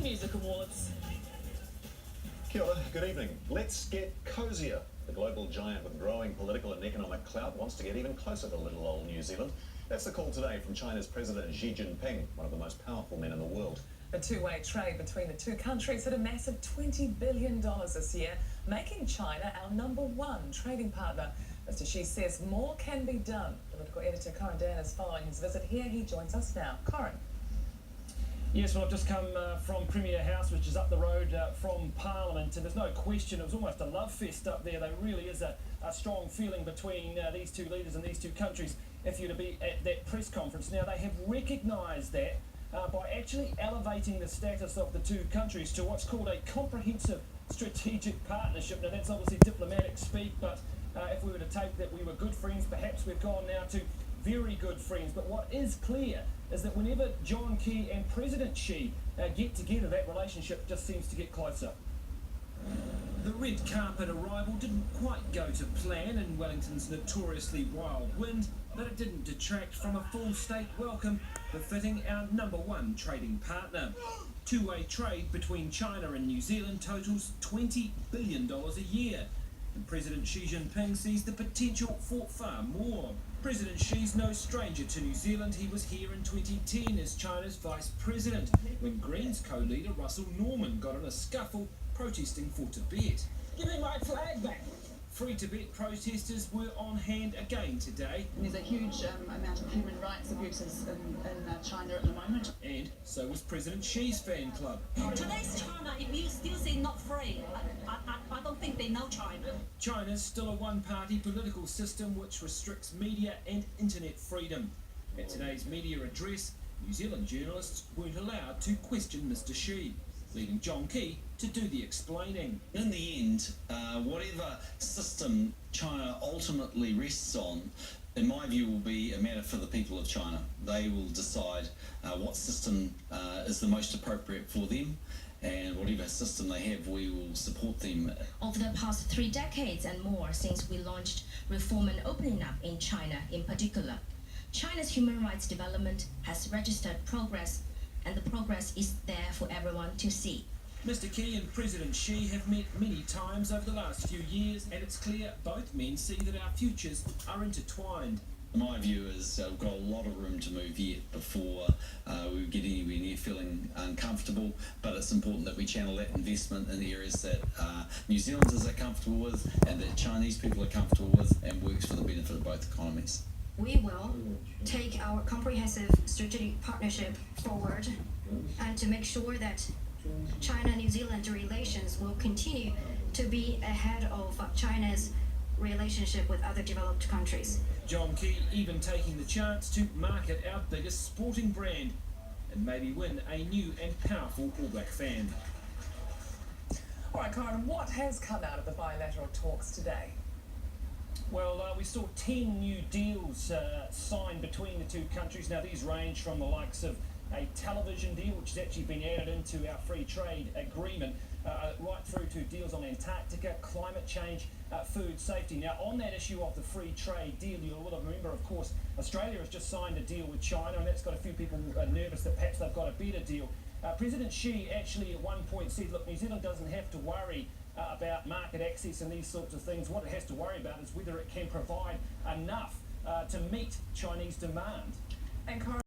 Music Awards. Kia ora, good evening. Let's get cosier. The global giant with growing political and economic clout wants to get even closer to little old New Zealand. That's the call today from China's President Xi Jinping, one of the most powerful men in the world. The two-way trade between the two countries hit a massive $20 billion this year, making China our #1 trading partner. Mr. Xi says more can be done. Political editor Corin Dan is following his visit here. He joins us now. Corin. Yes, well, I've just come from Premier House, which is up the road from Parliament, and there's no question it was almost a love fest up there. There really is a strong feeling between these two leaders and these two countries if you're to be at that press conference. Now, they have recognised that by actually elevating the status of the two countries to what's called a comprehensive strategic partnership. Now, that's obviously diplomatic speak, but if we were to take that we were good friends, perhaps we've gone now to very good friends. But what is clear is that whenever John Key and President Xi get together, that relationship just seems to get closer. The red carpet arrival didn't quite go to plan in Wellington's notoriously wild wind, but it didn't detract from a full state welcome befitting our #1 trading partner. Two-way trade between China and New Zealand totals $20 billion a year, and President Xi Jinping sees the potential for far more. President Xi's no stranger to New Zealand. He was here in 2010 as China's vice president, when Greens co-leader Russell Norman got in a scuffle protesting for Tibet. Give me my flag back. Free Tibet protesters were on hand again today. There's a huge amount of human rights abuses in China at the moment. And so was President Xi's fan club. Today's China, if you still say not free, I don't think they know China. China's still a one-party political system which restricts media and internet freedom. At today's media address, New Zealand journalists weren't allowed to question Mr. Xi, leaving John Key to do the explaining. In the end, whatever system China ultimately rests on, in my view, will be a matter for the people of China. They will decide what system is the most appropriate for them, and whatever system they have, we will support them. Over the past 3 decades and more since we launched reform and opening up in China in particular, China's human rights development has registered progress, and the progress is there for everyone to see. Mr. Key and President Xi have met many times over the last few years, and it's clear both men see that our futures are intertwined. My view is we've got a lot of room to move yet before we get anywhere near feeling uncomfortable, but it's important that we channel that investment in areas that New Zealanders are comfortable with and that Chinese people are comfortable with, and works for the benefit of both economies. We will take our comprehensive strategic partnership forward and to make sure that China-New Zealand relations will continue to be ahead of China's relationship with other developed countries. John Key even taking the chance to market our biggest sporting brand and maybe win a new and powerful All Black fan. All right, Corin, what has come out of the bilateral talks today? Well, we saw 10 new deals signed between the two countries. Now, these range from the likes of a television deal, which has actually been added into our free trade agreement, right through to deals on Antarctica, climate change, food safety. Now, on that issue of the free trade deal, you will remember, of course, Australia has just signed a deal with China, and that's got a few people nervous that perhaps they've got a better deal. President Xi actually at one point said, look, New Zealand doesn't have to worry about market access and these sorts of things. What it has to worry about is whether it can provide enough to meet Chinese demand. And Corin